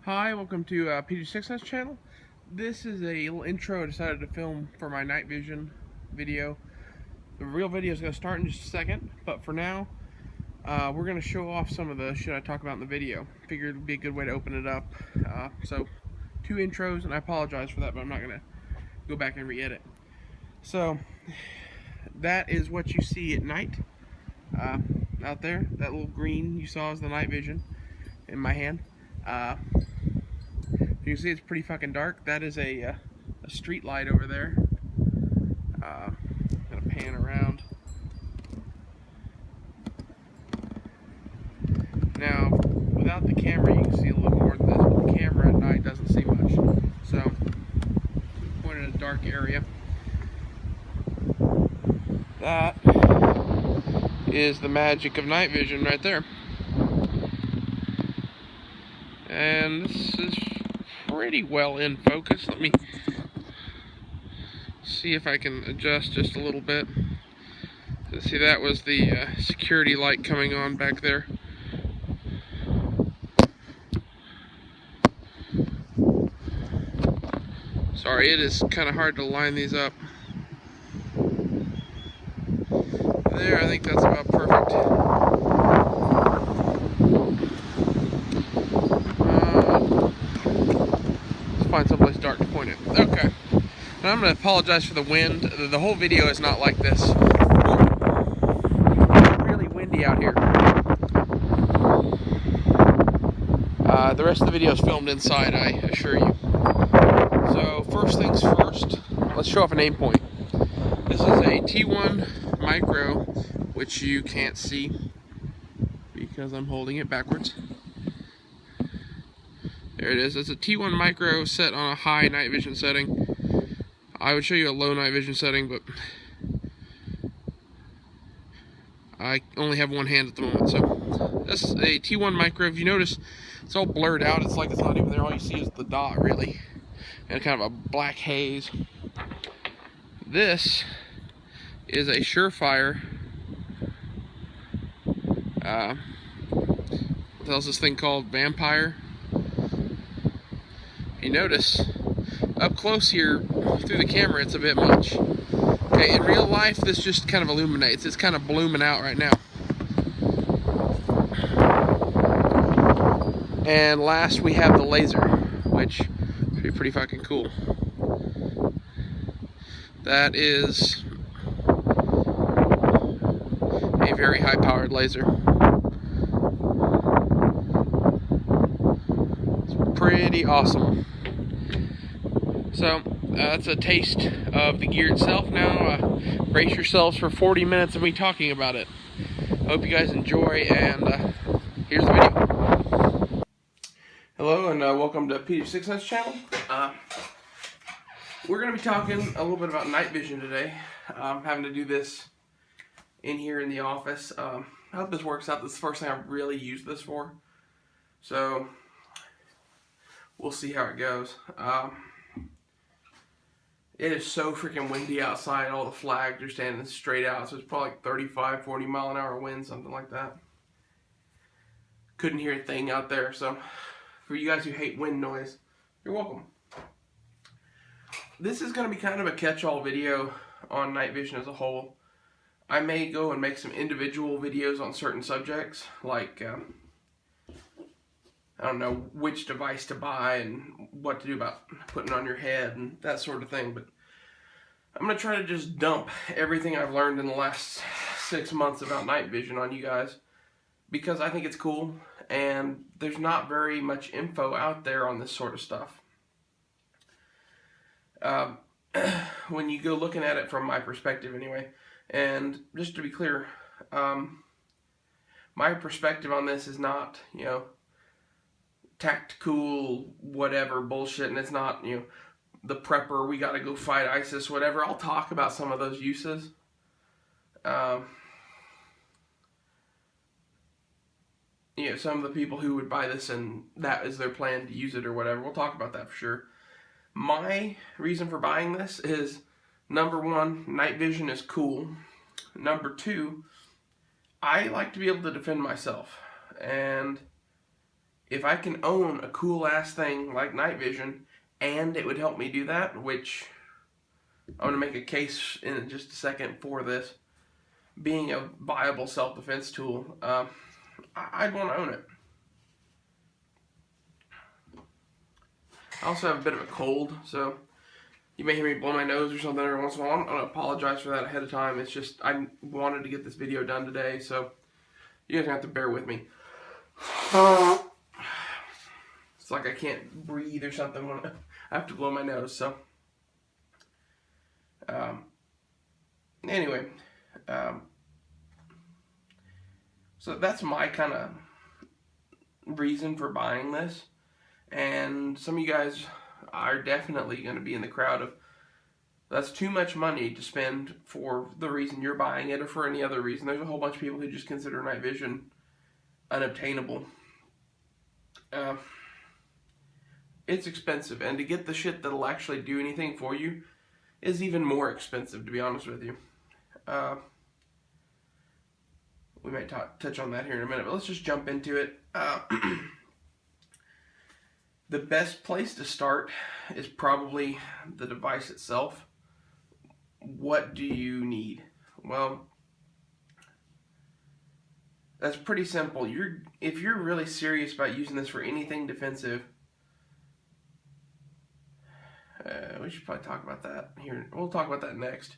Hi, welcome to PG6S channel. This is a little intro I decided to film for my night vision video. The real video is going to start in just a second, but for now, we're going to show off some of the shit I talk about in the video. Figured it would be a good way to open it up. So, two intros, and I apologize for that, but I'm not going to go back and re-edit. So, that is what you see at night out there. That little green you saw is the night vision in my hand. You can see it's pretty fucking dark. That is a street light over there. Gonna pan around. Now, without the camera, you can see a little more than this, but the camera at night doesn't see much. So, point in a dark area. That is the magic of night vision right there. And this is pretty well in focus. Let me see if I can adjust just a little bit. See, that was the security light coming on back there. Sorry, it is kind of hard to line these up. There, I think that's about perfect. Let's find someplace dark to point it. Okay. Now I'm going to apologize for the wind. The whole video is not like this. It's really windy out here. The rest of the video is filmed inside, I assure you. So first things first, let's show off an aim point. This is a T1 Micro, which you can't see because I'm holding it backwards. There it is. It's a T1 Micro set on a high night vision setting. I would show you a low night vision setting, but I only have one hand at the moment. So this is a T1 Micro. If you notice, it's all blurred out. It's like it's not even there. All you see is the dot, really, and kind of a black haze. This is a Surefire. What else is this thing called? Vampire. If you notice, up close here, through the camera, it's a bit much. Okay, in real life, this just kind of illuminates. It's kind of blooming out right now. And last, we have the laser, which should be pretty fucking cool. That is a very high-powered laser. It's pretty awesome. So, that's a taste of the gear itself. Now, brace yourselves for 40 minutes of me talking about it. Hope you guys enjoy, and here's the video. Hello, and welcome to PG6S channel. We're going to be talking a little bit about night vision today. I'm having to do this in here in the office. I hope this works out. This is the first thing I've really used this for. So, we'll see how it goes. It is so freaking windy outside. All the flags are standing straight out. So it's probably like 35, 40 mile an hour wind, something like that. Couldn't hear a thing out there. So for you guys who hate wind noise, you're welcome. This is going to be kind of a catch-all video on night vision as a whole. I may go and make some individual videos on certain subjects, like I don't know which device to buy and what to do about putting it on your head and that sort of thing. But I'm going to try to just dump everything I've learned in the last 6 months about night vision on you guys, because I think it's cool and there's not very much info out there on this sort of stuff. When you go looking at it from my perspective anyway, and just to be clear, my perspective on this is not, you know, tactical whatever bullshit, and it's not, you know, the prepper, we gotta go fight ISIS, whatever. I'll talk about some of those uses. You know, some of the people who would buy this and that is their plan to use it or whatever, we'll talk about that for sure. My reason for buying this is, number one, night vision is cool. Number two, I like to be able to defend myself. And if I can own a cool ass thing like night vision and it would help me do that, which I'm going to make a case in just a second for this being a viable self-defense tool, I'd want to own it. I also have a bit of a cold, so you may hear me blow my nose or something every once in a while. I'm going to apologize for that ahead of time. It's just I wanted to get this video done today, so you guys have to bear with me. It's like I can't breathe or something when I have to blow my nose, so. Anyway, so that's my kind of reason for buying this. And some of you guys are definitely going to be in the crowd of, that's too much money to spend for the reason you're buying it or for any other reason. There's a whole bunch of people who just consider night vision unobtainable. It's expensive, and to get the shit that'll actually do anything for you is even more expensive, to be honest with you. We might touch on that here in a minute, but let's just jump into it. The best place to start is probably the device itself. What do you need? Well, that's pretty simple. If you're really serious about using this for anything defensive, we should probably talk about that here. We'll talk about that next.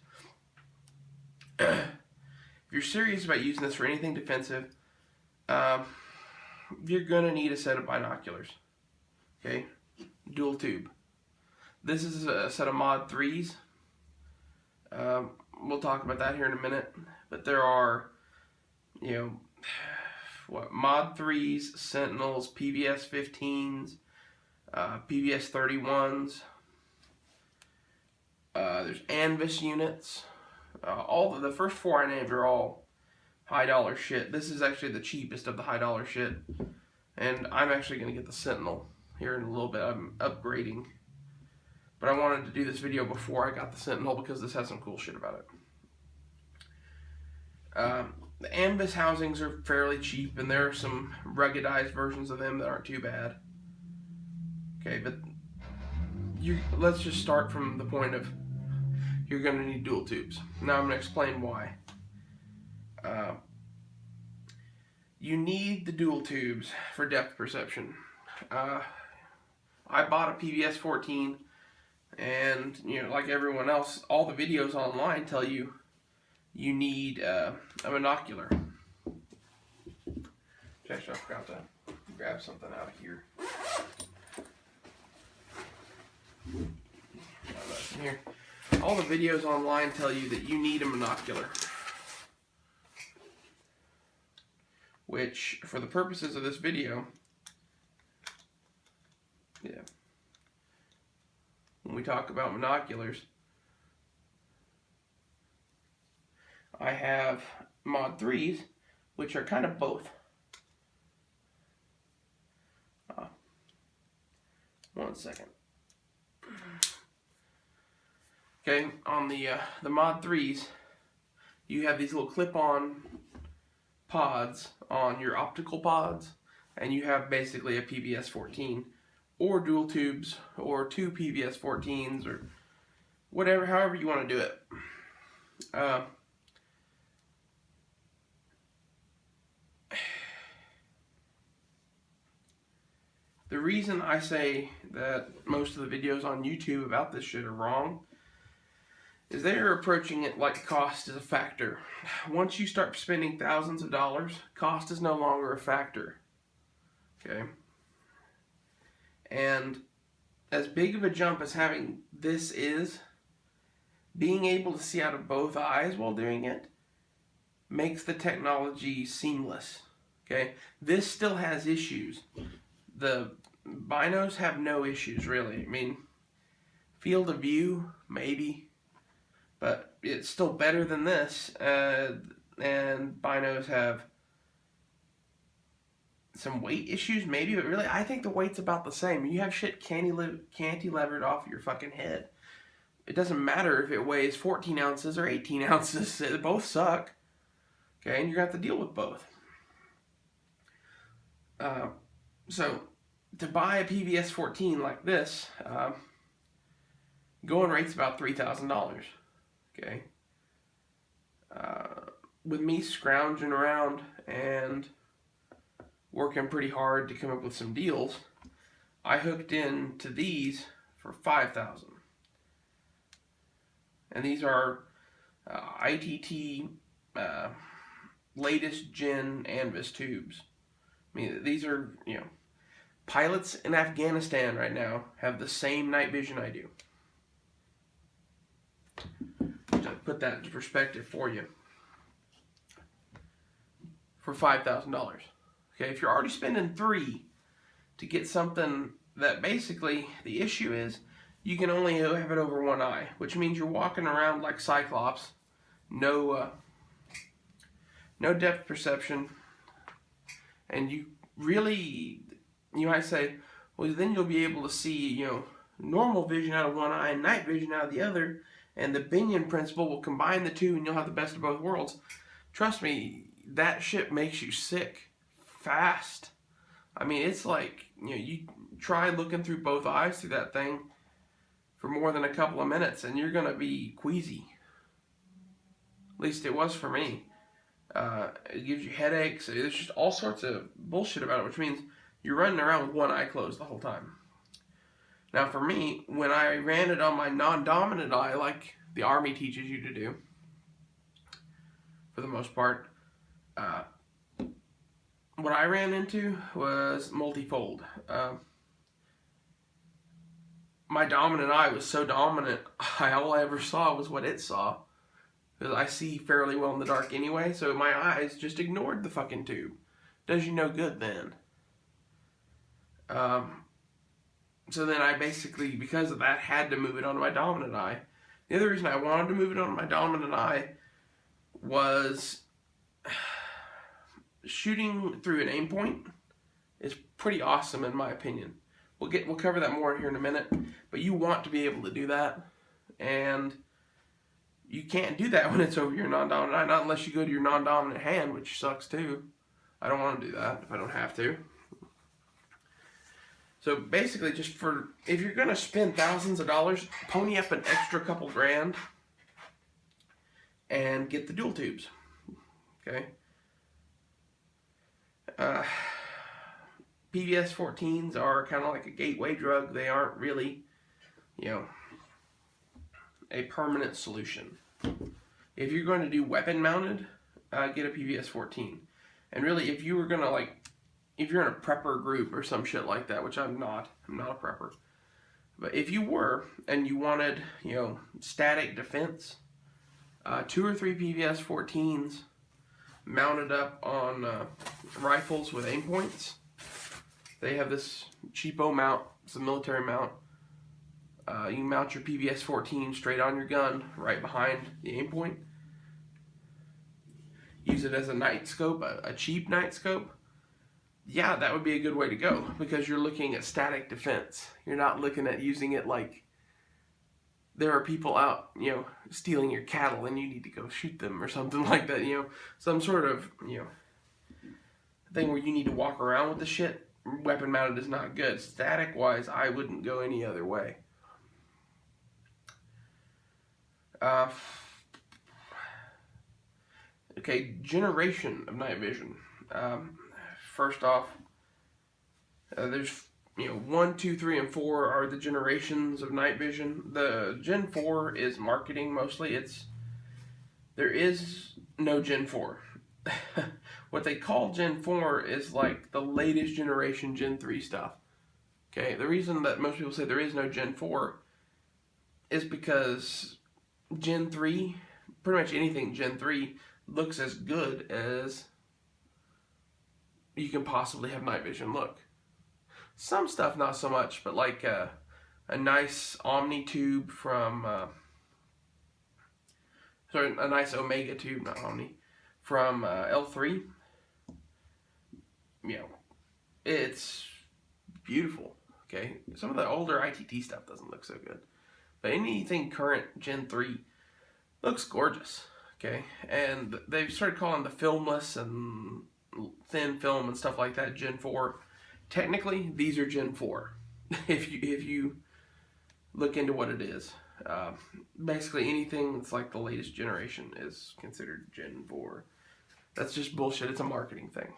If you're serious about using this for anything defensive, you're going to need a set of binoculars. Okay? Dual tube. This is a set of Mod 3s. We'll talk about that here in a minute. But there are, Mod 3s, Sentinels, PVS 15s, PVS 31s. There's Anvis units. All the first four I named are all high dollar shit. This is actually the cheapest of the high dollar shit. And I'm actually going to get the Sentinel here in a little bit. I'm upgrading. But I wanted to do this video before I got the Sentinel because this has some cool shit about it. The Anvis housings are fairly cheap, and there are some ruggedized versions of them that aren't too bad. Okay, but let's just start from the point of you're going to need dual tubes. Now I'm going to explain why. You need the dual tubes for depth perception. I bought a PVS 14, and like everyone else, all the videos online tell you need a binocular. Actually, I forgot to grab something out of here. Here. All the videos online tell you that you need a monocular. Which, for the purposes of this video, when we talk about monoculars, I have Mod 3s, which are kind of both. One second. Okay, on the Mod 3s, you have these little clip-on pods on your optical pods, and you have basically a PVS 14, or dual tubes, or two PVS 14s, or whatever, however you want to do it. The reason I say that most of the videos on YouTube about this shit are wrong is they are approaching it like cost is a factor. Once you start spending thousands of dollars, cost is no longer a factor. Okay? And as big of a jump as having this is, being able to see out of both eyes while doing it makes the technology seamless. Okay? This still has issues. The binos have no issues, really. I mean, field of view, maybe. But it's still better than this, and binos have some weight issues, maybe, but really, I think the weight's about the same. You have shit cantilevered off your fucking head. It doesn't matter if it weighs 14 ounces or 18 ounces. They both suck. Okay, and you're going to have to deal with both. So, to buy a PVS 14 like this, going rate's about $3,000. Okay. With me scrounging around and working pretty hard to come up with some deals, I hooked into these for $5,000. And these are ITT latest gen Anvis tubes. I mean, these are, pilots in Afghanistan right now have the same night vision I do. To put that into perspective for you. For $5,000. Okay, if you're already spending $3,000 to get something that basically the issue is you can only have it over one eye, which means you're walking around like Cyclops, no depth perception, and you might say, well, then you'll be able to see, normal vision out of one eye and night vision out of the other, and the Binion principle will combine the two and you'll have the best of both worlds. Trust me, that shit makes you sick fast. I mean, it's like, you try looking through both eyes through that thing for more than a couple of minutes and you're gonna be queasy. At least it was for me. It gives you headaches. There's just all sorts of bullshit about it, which means you're running around with one eye closed the whole time. Now for me, when I ran it on my non-dominant eye, like the Army teaches you to do, for the most part, what I ran into was multifold. My dominant eye was so dominant, all I ever saw was what it saw. Because I see fairly well in the dark anyway, so my eyes just ignored the fucking tube. Does you no good then. So then I basically, because of that, had to move it onto my dominant eye. The other reason I wanted to move it onto my dominant eye was shooting through an aim point is pretty awesome in my opinion. We'll cover that more here in a minute, but you want to be able to do that, and you can't do that when it's over your non-dominant eye, not unless you go to your non-dominant hand, which sucks too. I don't want to do that if I don't have to. So basically, if you're going to spend thousands of dollars, pony up an extra couple grand and get the dual tubes. Okay? PVS 14s are kind of like a gateway drug. They aren't really, a permanent solution. If you're going to do weapon mounted, get a PVS 14. And really, if you were going to if you're in a prepper group or some shit like that, which I'm not a prepper. But if you were, and you wanted, static defense, 2 or 3 PVS 14s mounted up on rifles with aim points. They have this cheapo mount. It's a military mount. You can mount your PVS 14 straight on your gun, right behind the aim point. Use it as a night scope, a cheap night scope. Yeah, that would be a good way to go, because you're looking at static defense. You're not looking at using it like there are people out, stealing your cattle and you need to go shoot them or something like that, some sort of, thing where you need to walk around with the shit. Weapon mounted is not good. Static wise, I wouldn't go any other way. Okay, generation of night vision. First off, there's 1, 2, 3, and 4 are the generations of night vision. The Gen 4 is marketing mostly. There is no Gen 4. What they call Gen 4 is like the latest generation Gen 3 stuff. Okay, the reason that most people say there is no Gen 4 is because Gen 3, pretty much anything Gen 3, looks as good as you can possibly have night vision look. Some stuff not so much, but like a nice Omni tube from, a nice Omega tube, not Omni, from L3. It's beautiful. Okay, some of the older ITT stuff doesn't look so good, but anything current Gen 3 looks gorgeous. Okay, and they've started calling the filmless and thin film and stuff like that Gen 4, technically these are Gen 4. if you look into what it is. Basically anything that's like the latest generation is considered Gen 4. That's just bullshit. It's a marketing thing.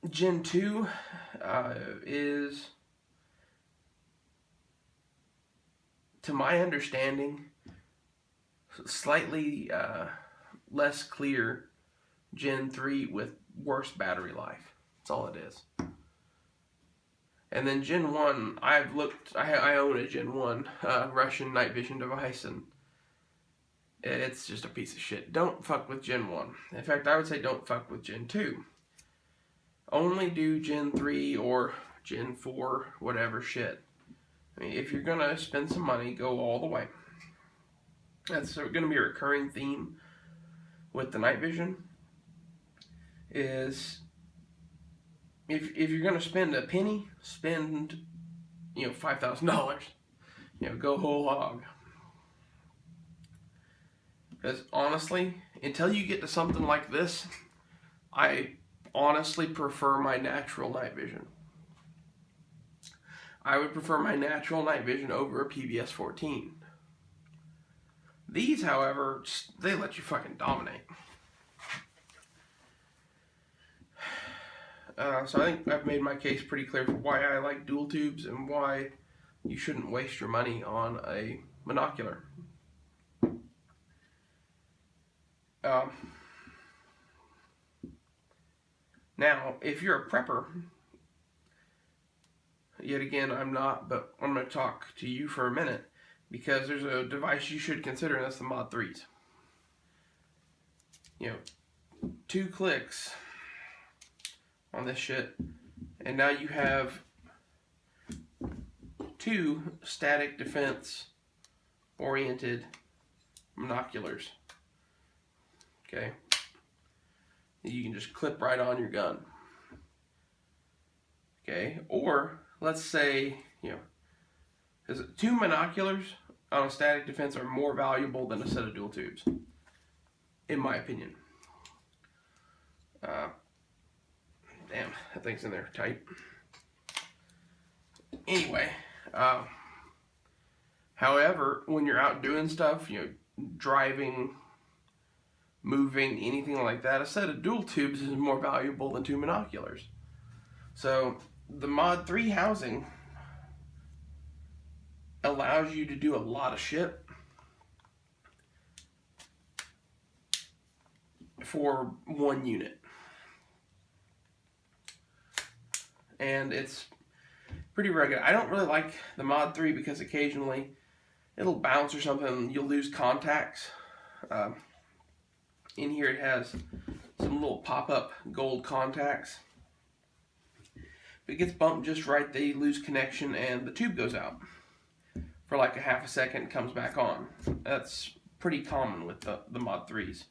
Gen 2 is, to my understanding, slightly less clear Gen 3 with worse battery life. That's all it is. And then Gen 1, I've looked, I own a Gen 1 Russian night vision device, and it's just a piece of shit. Don't fuck with Gen 1. In fact, I would say don't fuck with Gen 2. Only do Gen 3 or Gen 4, whatever shit. I mean, if you're going to spend some money, go all the way. That's going to be a recurring theme with the night vision. Is if you're going to spend a penny, spend, $5,000. Go whole hog. Because honestly, until you get to something like this, I honestly prefer my natural night vision. I would prefer my natural night vision over a PVS 14. These, however, they let you fucking dominate. So I think I've made my case pretty clear for why I like dual tubes and why you shouldn't waste your money on a monocular. Now, if you're a prepper, yet again, I'm not, but I'm going to talk to you for a minute, because there's a device you should consider, and that's the Mod 3s. 2 clicks on this shit, and now you have 2 static defense oriented monoculars. Okay, you can just clip right on your gun. Okay, or let's say, 2 monoculars on a static defense are more valuable than a set of dual tubes, in my opinion. Damn, that thing's in there tight. Anyway, however, when you're out doing stuff, driving, moving, anything like that, a set of dual tubes is more valuable than 2 monoculars. So the Mod 3 housing allows you to do a lot of shit for 1 unit. And it's pretty rugged. I don't really like the Mod 3 because occasionally it'll bounce or something, you'll lose contacts. In here it has some little pop-up gold contacts. If it gets bumped just right, they lose connection and the tube goes out for like a half a second and comes back on. That's pretty common with the Mod 3s.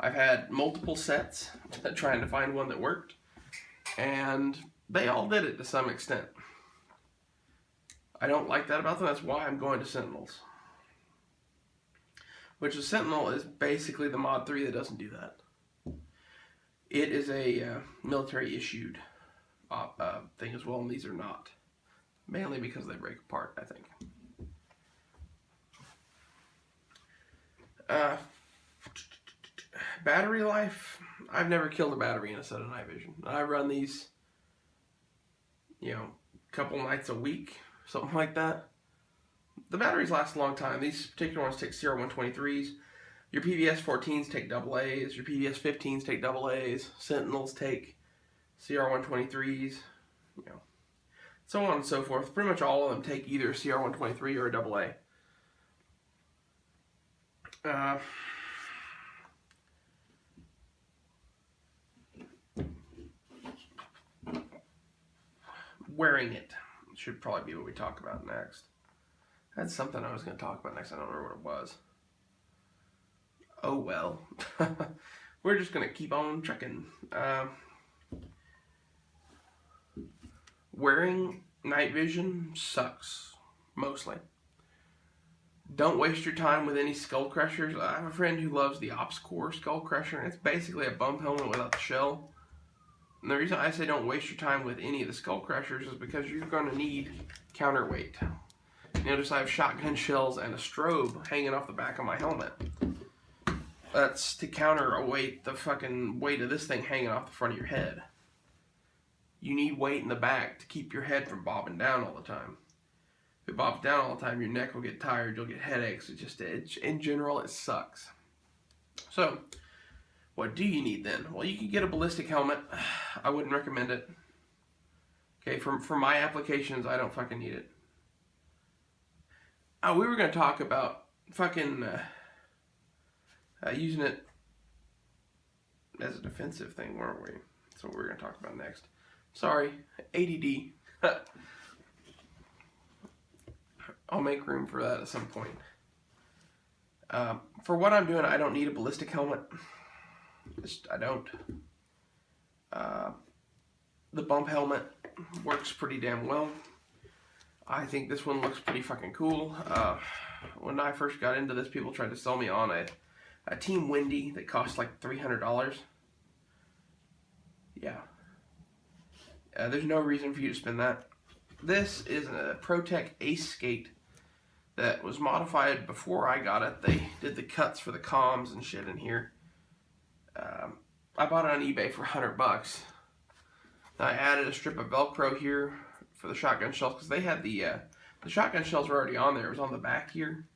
I've had multiple sets trying to find one that worked, and they all did it to some extent. I don't like that about them. That's why I'm going to Sentinels. Which the Sentinel is basically the Mod 3 that doesn't do that. It is a military issued thing as well, and these are not. Mainly because they break apart, I think. Battery life, I've never killed a battery in a set of night vision. I run these, a couple nights a week, something like that. The batteries last a long time. These particular ones take CR123s. Your PVS 14s take AA's. Your PVS 15s take AA's. Sentinels take CR123s. So on and so forth. Pretty much all of them take either a CR123 or a AA. Wearing it should probably be what we talk about next. That's something I was going to talk about next. I don't remember what it was. Oh well. We're just going to keep on trucking. Wearing night vision sucks, mostly. Don't waste your time with any skull crushers. I have a friend who loves the OpsCore skull crusher, and it's basically a bump helmet without the shell. And the reason I say don't waste your time with any of the skull crushers is because you're going to need counterweight. Notice I have shotgun shells and a strobe hanging off the back of my helmet. That's to counterweight the fucking weight of this thing hanging off the front of your head. You need weight in the back to keep your head from bobbing down all the time. If it bobs down all the time, your neck will get tired, you'll get headaches. In general, it sucks. So, what do you need then? Well, you can get a ballistic helmet. I wouldn't recommend it. Okay, for my applications, I don't fucking need it. Oh, we were going to talk about fucking using it as a defensive thing, weren't we? That's what we're going to talk about next. Sorry, ADD. I'll make room for that at some point. For what I'm doing, I don't need a ballistic helmet. I don't. The bump helmet works pretty damn well. I think this one looks pretty fucking cool. When I first got into this, people tried to sell me on a Team Wendy that cost like $300. Yeah. There's no reason for you to spend that. This is a ProTech Ace Skate that was modified before I got it. They did the cuts for the comms and shit in here. I bought it on eBay for $100. I added a strip of Velcro here for the shotgun shells because they had the shotgun shells were already on there. It was on the back here.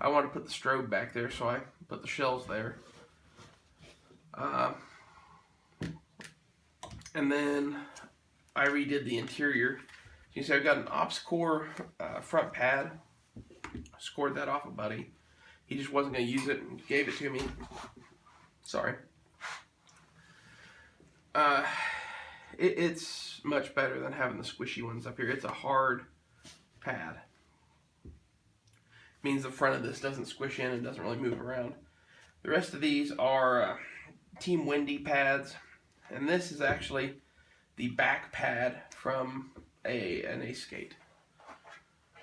I wanted to put the strobe back there, so I put the shells there. And then I redid the interior. You see, I've got an OpsCore front pad. I scored that off a buddy. He just wasn't going to use it and gave it to me. Sorry. It's much better than having the squishy ones up here. It's a hard pad. Means the front of this doesn't squish in and doesn't really move around. The rest of these are Team Wendy pads, and this is actually the back pad from an Ace Skate.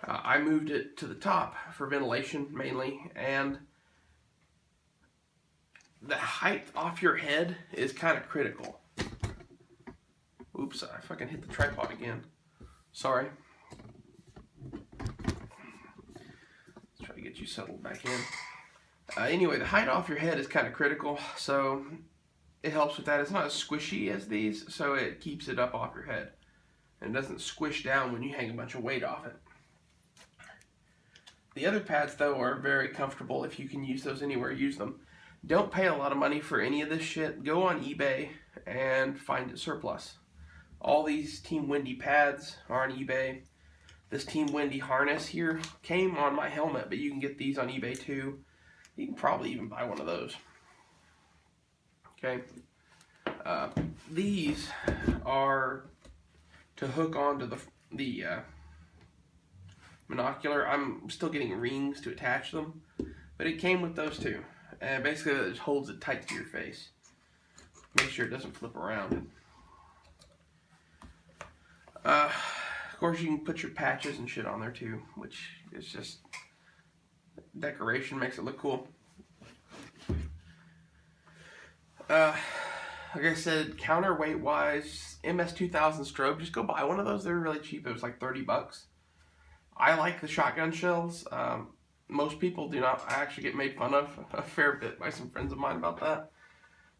I moved it to the top for ventilation mainly, and the height off your head is kind of critical. Oops, I fucking hit the tripod again. Sorry. Let's try to get you settled back in. Anyway, the height off your head is kind of critical, so it helps with that. It's not as squishy as these, so it keeps it up off your head. And it doesn't squish down when you hang a bunch of weight off it. The other pads, though, are very comfortable. If you can use those anywhere, use them. Don't pay a lot of money for any of this shit. Go on eBay and find it surplus. All these Team Wendy pads are on eBay. This Team Wendy harness here came on my helmet, but you can get these on eBay too. You can probably even buy one of those. Okay. These are to hook onto the monocular. I'm still getting rings to attach them, but it came with those too. And basically it just holds it tight to your face. Make sure it doesn't flip around. Of course, you can put your patches and shit on there too, which is just decoration, makes it look cool. Like I said, counterweight wise, MS2000 strobe, just go buy one of those. They're really cheap. It was like $30. I like the shotgun shells. Most people do not. I actually get made fun of a fair bit by some friends of mine about that.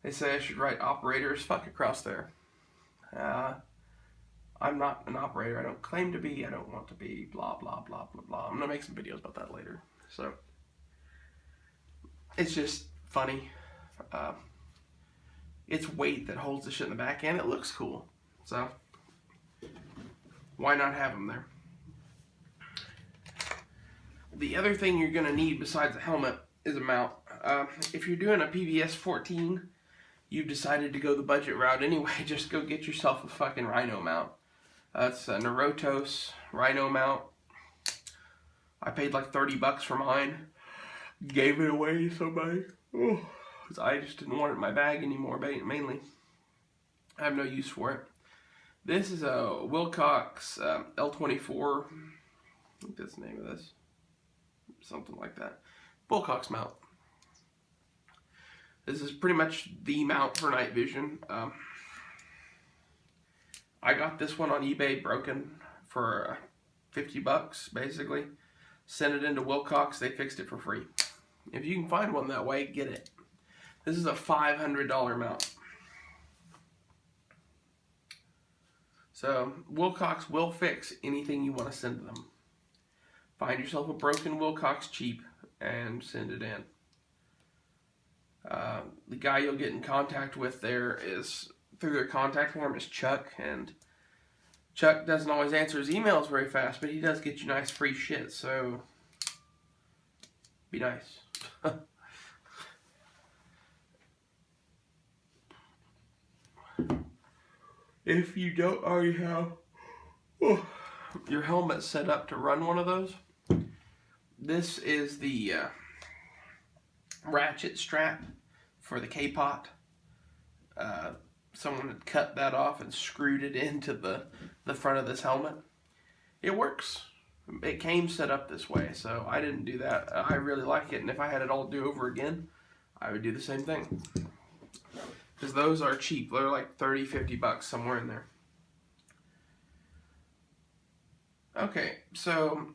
They say I should write operators fuck across there. I'm not an operator. I don't claim to be. I don't want to be. Blah, blah, blah, blah, blah. I'm going to make some videos about that later. So, it's just funny. It's weight that holds the shit in the back, and it looks cool. So, why not have them there? The other thing you're going to need besides a helmet is a mount. If you're doing a PVS 14, you've decided to go the budget route anyway, just go get yourself a fucking Rhino mount. It's a Neurotos Rhino mount. I paid like $30 for mine. Gave it away to somebody. Oh, I just didn't want it in my bag anymore, mainly. I have no use for it. This is a Wilcox L24. I think that's the name of this. something like that. Wilcox mount. This is pretty much the mount for night vision. I got this one on eBay broken for 50 bucks, basically. Sent it into Wilcox, they fixed it for free. If you can find one that way, get it. This is a $500 mount. So, Wilcox will fix anything you want to send to them. Find yourself a broken Wilcox cheap and send it in. The guy you'll get in contact with there is, through their contact form, is Chuck, and Chuck doesn't always answer his emails very fast, but he does get you nice free shit, so be nice. If you don't already have your helmet set up to run one of those, this is the ratchet strap for the K-pot. Someone had cut that off and screwed it into the front of this helmet. It works. It came set up this way, so I didn't do that. I really like it, and if I had it all do over again, I would do the same thing. Because those are cheap. They're like 30, 50 bucks, somewhere in there. Okay, so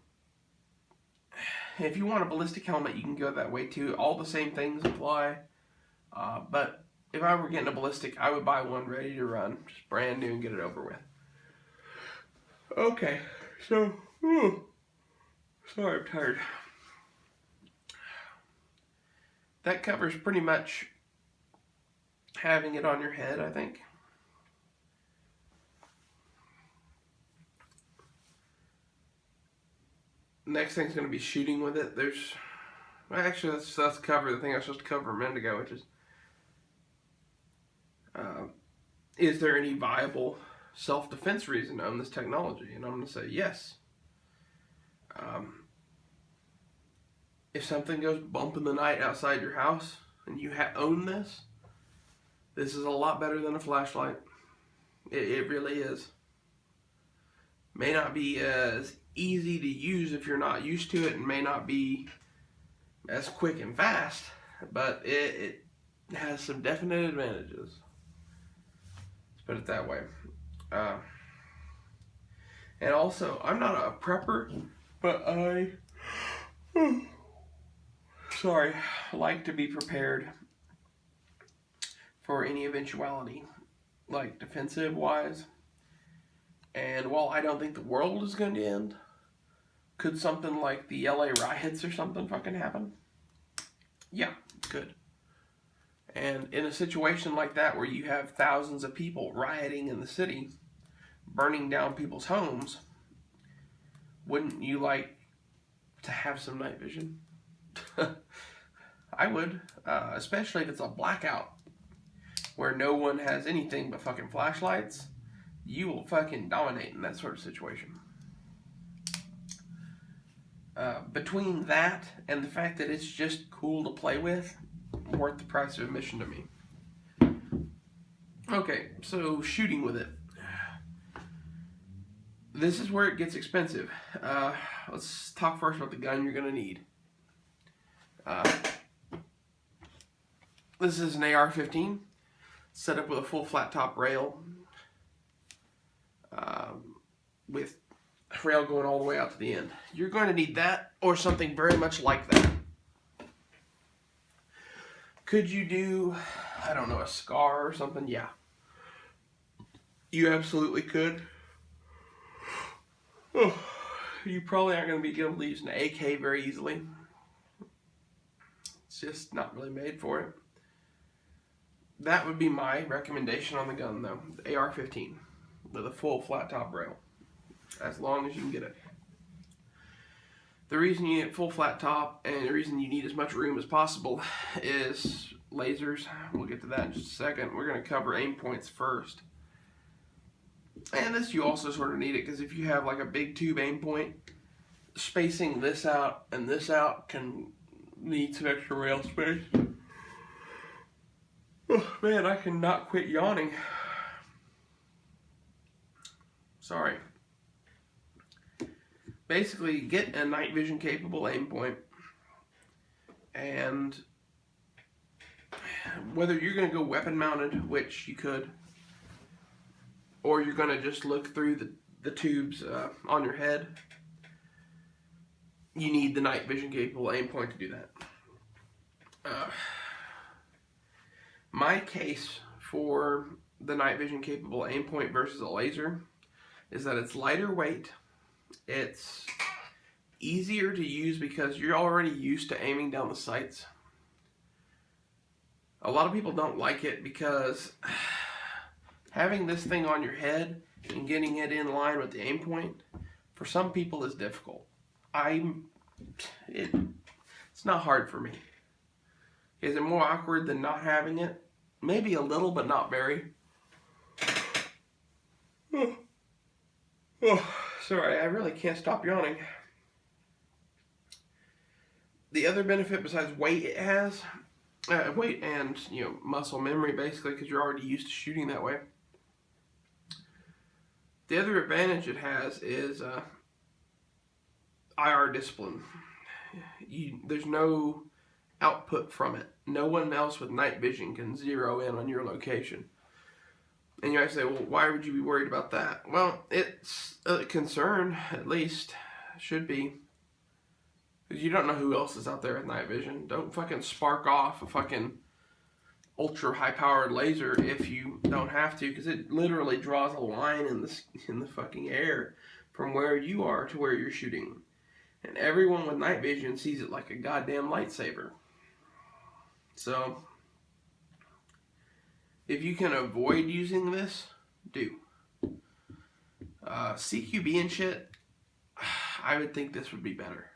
if you want a ballistic helmet, you can go that way too. All the same things apply. But if I were getting a ballistic, I would buy one ready to run. Just brand new and get it over with. Okay, so, sorry, I'm tired. That covers pretty much having it on your head, I think. Next thing's going to be shooting with it. Actually, let's cover the thing I was supposed to cover a minute ago, which is there any viable self-defense reason to own this technology? And I'm going to say yes. If something goes bump in the night outside your house and you own this, this is a lot better than a flashlight. It really is. May not be as easy to use if you're not used to it, and may not be as quick and fast, but it has some definite advantages. Let's put it that way. And also, I'm not a prepper, but I like to be prepared for any eventuality, like defensive wise. And while I don't think the world is going to end, could something like the LA riots or something fucking happen? Yeah, could. And in a situation like that where you have thousands of people rioting in the city, burning down people's homes, wouldn't you like to have some night vision? I would, especially if it's a blackout where no one has anything but fucking flashlights. You will fucking dominate in that sort of situation. Between that and the fact that it's just cool to play with, worth the price of admission to me. Okay, so shooting with it. This is where it gets expensive. Let's talk first about the gun you're going to need. This is an AR-15, set up with a full flat top rail, with a rail going all the way out to the end. You're going to need that or something very much like that. Could you do, I don't know, a SCAR or something? Yeah. You absolutely could. Oh, you probably aren't going to be able to use an AK very easily. It's just not really made for it. That would be my recommendation on the gun, though. The AR-15 with a full flat top rail, as long as you can get it. The reason you need full flat top and the reason you need as much room as possible is lasers. We'll get to that in just a second. We're going to cover aim points first. And this you also sort of need it because if you have like a big tube aim point, spacing this out and this out can need some extra rail space. Oh man, I cannot quit yawning. Sorry. Basically, get a night vision capable aim point. And whether you're going to go weapon mounted, which you could, or you're going to just look through the tubes on your head, you need the night vision capable aim point to do that. My case for the night vision capable aim point versus a laser is that it's lighter weight, it's easier to use because you're already used to aiming down the sights. A lot of people don't like it because having this thing on your head and getting it in line with the aim point, for some people, is difficult. It's not hard for me. Is it more awkward than not having it? Maybe a little, but not very. Sorry, I really can't stop yawning. The other benefit besides weight it has, weight and muscle memory basically, because you're already used to shooting that way. The other advantage it has is IR discipline. There's no output from it. No one else with night vision can zero in on your location. And you might say, well, why would you be worried about that? Well, it's a concern, at least. Should be. Because you don't know who else is out there with night vision. Don't fucking spark off a fucking ultra high powered laser if you don't have to, because it literally draws a line in the fucking air from where you are to where you're shooting. And everyone with night vision sees it like a goddamn lightsaber. So, if you can avoid using this, do. CQB and shit, I would think this would be better.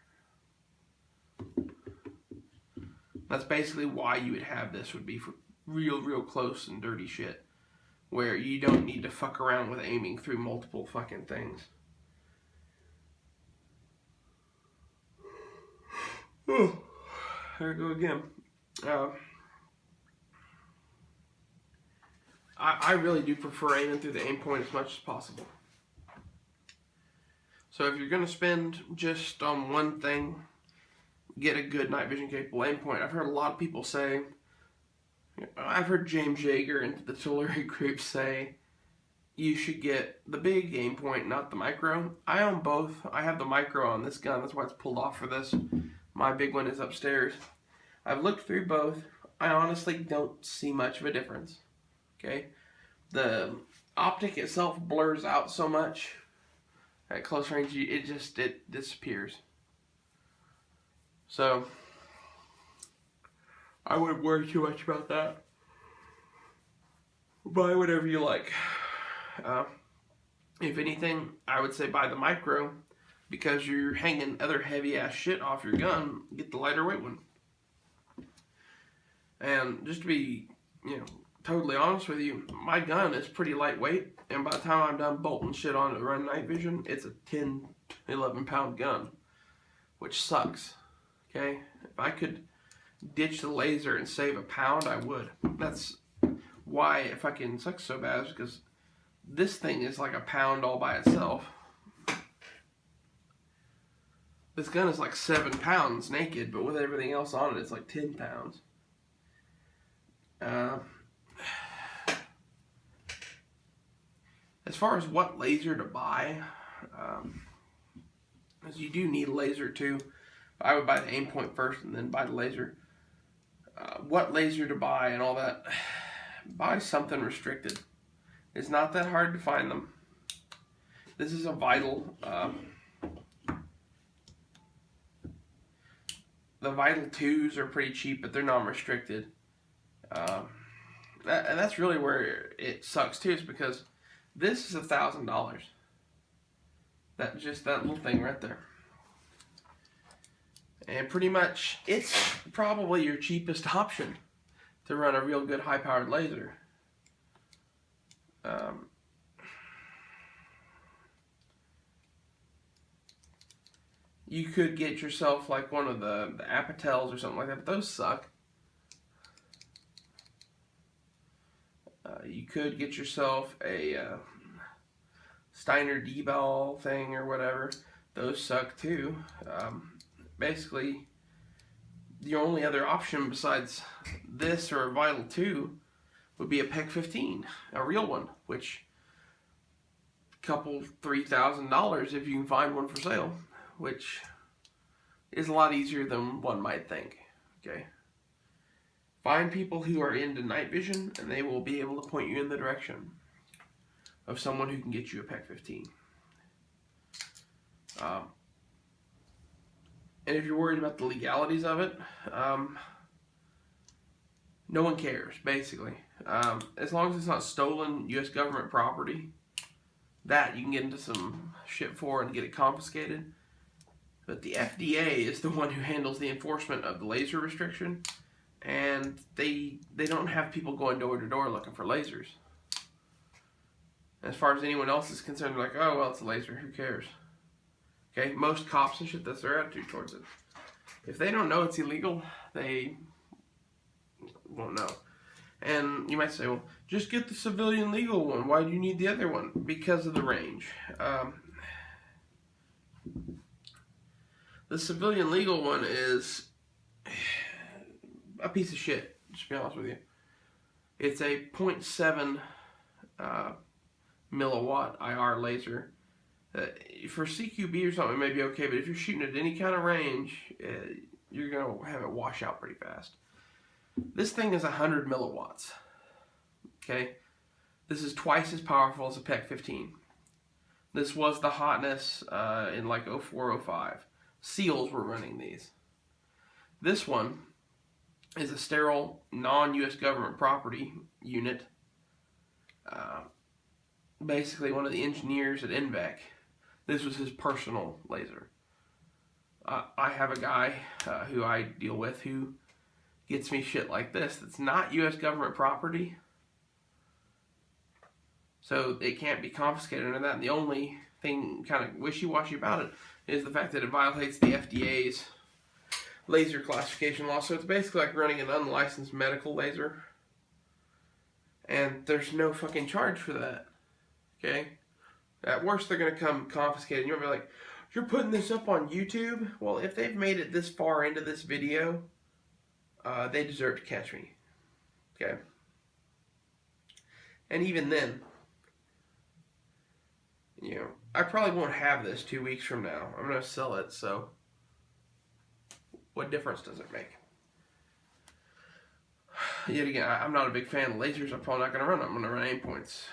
That's basically why you would have this, would be for real close and dirty shit, where you don't need to fuck around with aiming through multiple fucking things. There we go again. I really do prefer aiming through the aim point as much as possible. So if you're going to spend just on one thing, get a good night vision capable aim point. I've heard a lot of people say, I've heard James Yeager and the Telluric group say, you should get the big aim point, not the micro. I own both. I have the micro on this gun. That's why it's pulled off for this. My big one is upstairs. I've looked through both. I honestly don't see much of a difference. Okay? The optic itself blurs out so much at close range, it disappears. So, I wouldn't worry too much about that. Buy whatever you like. If anything, I would say buy the micro, because you're hanging other heavy ass shit off your gun. Get the lighter weight one. And just to be, totally honest with you, my gun is pretty lightweight, and by the time I'm done bolting shit on it to run night vision, it's a 10, 11 pound gun, which sucks. Okay? If I could ditch the laser and save a pound, I would. That's why it fucking sucks so bad, is because this thing is like a pound all by itself. This gun is like 7 pounds naked, but with everything else on it, it's like 10 pounds. As far as what laser to buy, as you do need a laser too. I would buy the aim point first and then buy the laser. What laser to buy and all that, buy something restricted. It's not that hard to find them. This is a Vital. The Vital 2s are pretty cheap, but they're non-restricted. And that's really where it sucks too, is because this is $1,000. That little thing right there. And pretty much, it's probably your cheapest option to run a real good high-powered laser. You could get yourself like one of the Apatels or something like that, but those suck. You could get yourself a Steiner D-Ball thing or whatever. Those suck too. Basically, the only other option besides this or a Vital 2 would be a PEG 15, a real one, which couple $3,000 if you can find one for sale, which is a lot easier than one might think. Okay, find people who are into night vision, and they will be able to point you in the direction of someone who can get you a PEG 15. And if you're worried about the legalities of it, no one cares, basically. As long as it's not stolen U.S. government property, that you can get into some shit for and get it confiscated. But the FDA is the one who handles the enforcement of the laser restriction, and they don't have people going door to door looking for lasers. As far as anyone else is concerned, they're like, oh, well, it's a laser, who cares? Okay, most cops and shit, that's their attitude towards it. If they don't know it's illegal, they won't know. And you might say, well, just get the civilian legal one. Why do you need the other one? Because of the range. The civilian legal one is a piece of shit, just to be honest with you. It's a 0.7 milliwatt IR laser. For CQB or something, it may be okay, but if you're shooting at any kind of range, you're going to have it wash out pretty fast. This thing is 100 milliwatts. Okay? This is twice as powerful as a PEG 15. This was the hotness in like 04, 05. SEALs were running these. This one is a sterile, non-US government property unit. Basically, one of the engineers at NVEC. This was his personal laser. I have a guy who I deal with who gets me shit like this that's not U.S. government property. So it can't be confiscated under that. And the only thing kind of wishy-washy about it is the fact that it violates the FDA's laser classification law. So it's basically like running an unlicensed medical laser. And there's no fucking charge for that. Okay? At worst, they're going to come confiscate it. And you'll be like, you're putting this up on YouTube? Well, if they've made it this far into this video, they deserve to catch me. Okay? And even then, you know, I probably won't have this 2 weeks from now. I'm going to sell it, so what difference does it make? Yet again, I'm not a big fan of lasers. I'm probably not going to run them. I'm going to run aim points.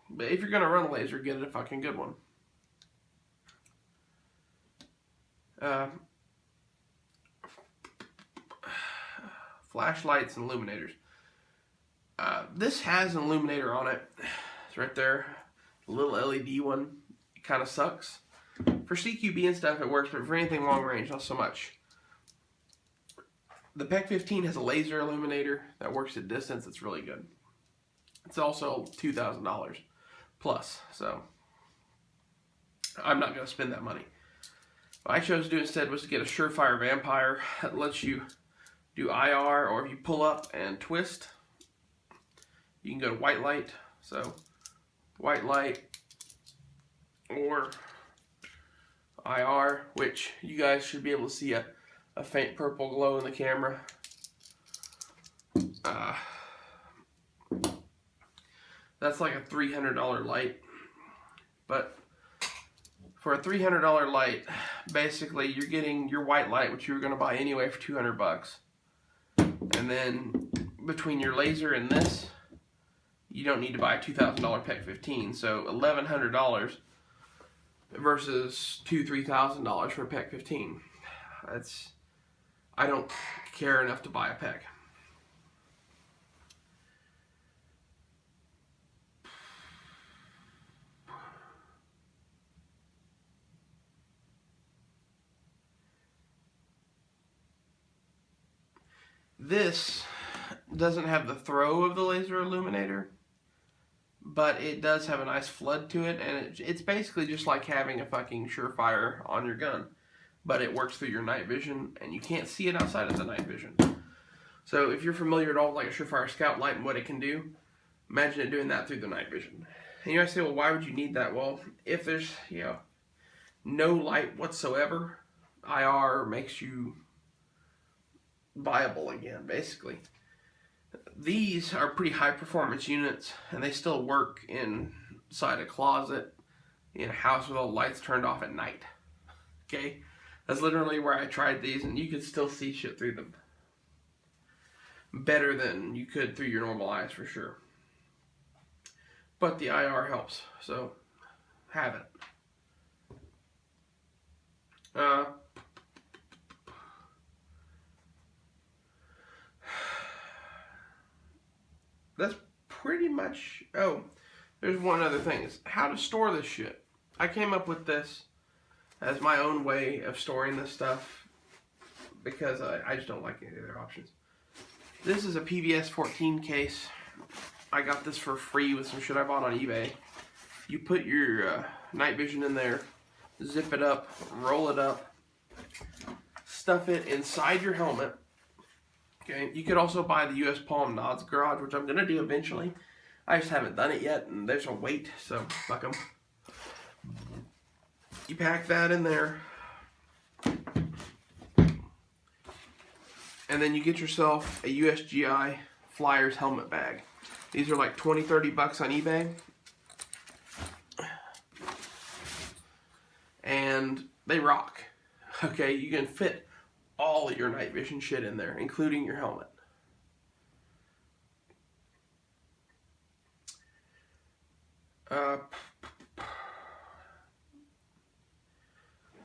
But if you're going to run a laser, get it a fucking good one. Flashlights and illuminators. This has an illuminator on it. It's right there. A little LED one. It kind of sucks. For CQB and stuff it works, but for anything long range, not so much. The PEG 15 has a laser illuminator that works at distance. It's really good. It's also $2,000 plus, so I'm not going to spend that money. What I chose to do instead was to get a Surefire Vampire that lets you do IR, or if you pull up and twist, you can go to white light. So white light or IR, which you guys should be able to see a faint purple glow in the camera. That's like a $300 light. But for a $300 light, basically you're getting your white light, which you were going to buy anyway for $200. And then between your laser and this, you don't need to buy a $2,000 PEG 15. So $1,100 versus $2,000-$3,000 for a PEG 15. I don't care enough to buy a PEG. This doesn't have the throw of the laser illuminator, but it does have a nice flood to it, and it's basically just like having a fucking Surefire on your gun, but it works through your night vision, and you can't see it outside of the night vision. So if you're familiar at all with like a Surefire Scout Light and what it can do, imagine it doing that through the night vision. And you might say, well, why would you need that? Well, if there's, no light whatsoever, IR makes you viable again, basically. These are pretty high performance units, and they still work inside a closet in a house with all the lights turned off at night. Okay? That's literally where I tried these, and you could still see shit through them. Better than you could through your normal eyes, for sure. But the IR helps, so have it. That's pretty much... Oh, there's one other thing. Is how to store this shit. I came up with this as my own way of storing this stuff because I just don't like any other options. This is a PVS 14 case. I got this for free with some shit I bought on eBay. You put your night vision in there, zip it up, roll it up, stuff it inside your helmet. Okay, you could also buy the US Palm Nods Garage, which I'm going to do eventually. I just haven't done it yet, and there's a weight, so fuck them. You pack that in there, and then you get yourself a USGI Flyers helmet bag. These are like 20, 30 bucks on eBay. And they rock. Okay, you can fit all of your night vision shit in there, including your helmet.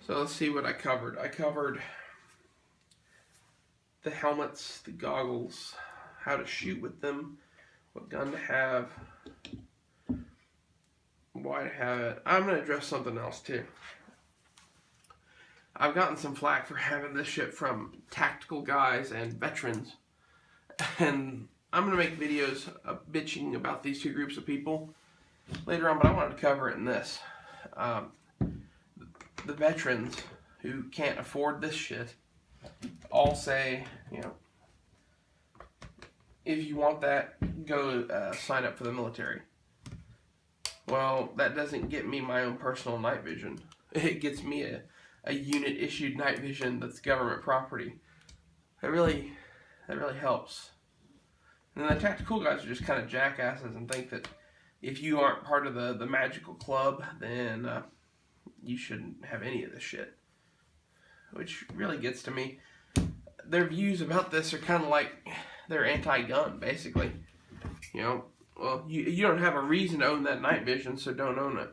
So let's see what I covered. I covered the helmets, the goggles, how to shoot with them, what gun to have, why to have it. I'm going to address something else too. I've gotten some flack for having this shit from tactical guys and veterans. And I'm going to make videos bitching about these two groups of people later on, but I wanted to cover it in this. The veterans who can't afford this shit all say, you know, if you want that, go sign up for the military. Well, that doesn't get me my own personal night vision. It gets me a unit issued night vision that's government property. That really helps. And then the tactical guys are just kind of jackasses and think that if you aren't part of the magical club, then you shouldn't have any of this shit. Which really gets to me. Their views about this are kind of like they're anti-gun, basically. You know, well, you don't have a reason to own that night vision, so don't own it.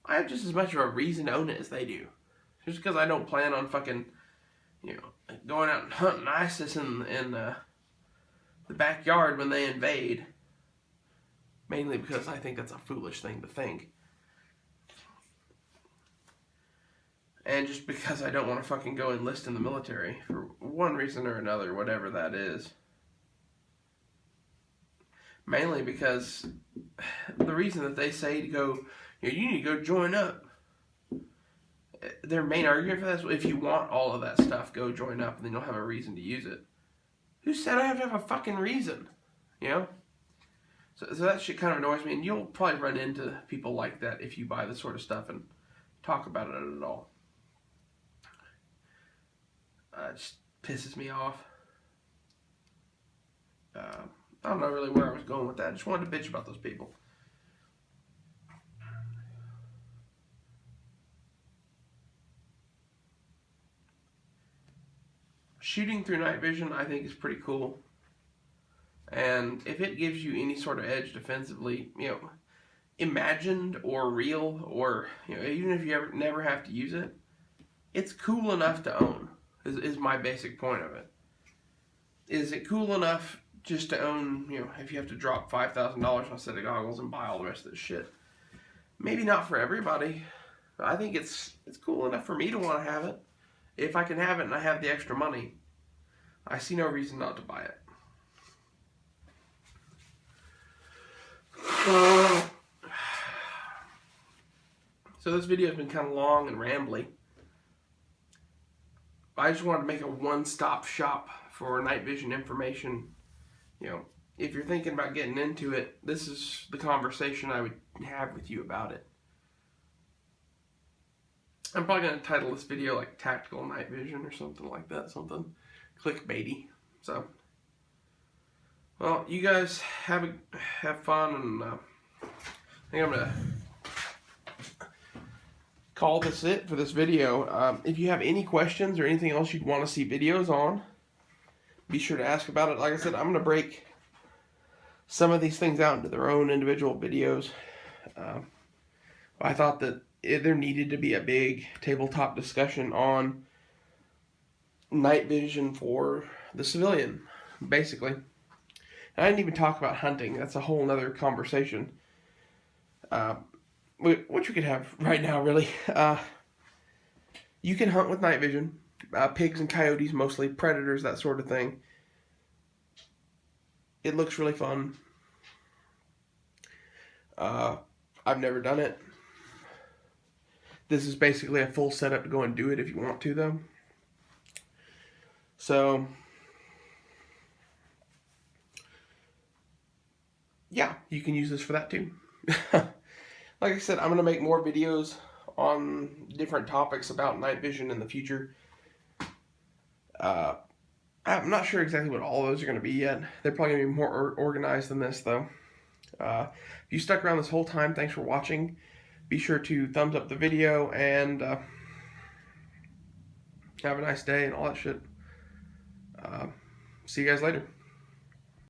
I have just as much of a reason to own it as they do. Just because I don't plan on fucking, you know, going out and hunting ISIS in the backyard when they invade. Mainly because I think that's a foolish thing to think. And just because I don't want to fucking go enlist in the military for one reason or another, whatever that is. Mainly because the reason that they say to go, you know, you need to go join up. Their main argument for that is, if you want all of that stuff, go join up and then you'll have a reason to use it. Who said I have to have a fucking reason? You know? So that shit kind of annoys me, and you'll probably run into people like that if you buy this sort of stuff and talk about it at all. It just pisses me off. I don't know really where I was going with that. I just wanted to bitch about those people. Shooting through night vision, I think, is pretty cool. And if it gives you any sort of edge defensively, you know, imagined or real, or, you know, even if you never have to use it, it's cool enough to own, is my basic point of it. Is it cool enough just to own, you know, if you have to drop $5,000 on a set of goggles and buy all the rest of this shit? Maybe not for everybody, but I think it's cool enough for me to want to have it. If I can have it and I have the extra money, I see no reason not to buy it. So this video has been kind of long and rambly. I just wanted to make a one-stop shop for night vision information. You know, if you're thinking about getting into it, this is the conversation I would have with you about it. I'm probably going to title this video like Tactical Night Vision or something like that. Something clickbaity. So, well, you guys have fun, and I think I'm going to call this it for this video. If you have any questions or anything else you'd want to see videos on, be sure to ask about it. Like I said, I'm going to break some of these things out into their own individual videos. I thought that there needed to be a big tabletop discussion on night vision for the civilian, basically. And I didn't even talk about hunting. That's a whole other conversation, which we could have right now, really. You can hunt with night vision. Pigs and coyotes, mostly predators, that sort of thing. It looks really fun. I've never done it. This is basically a full setup to go and do it if you want to, though. So, yeah, you can use this for that too. Like I said, I'm going to make more videos on different topics about night vision in the future. I'm not sure exactly what all those are going to be yet. They're probably going to be more organized than this, though. If you stuck around this whole time, thanks for watching. Be sure to thumbs up the video, and have a nice day and all that shit. See you guys later.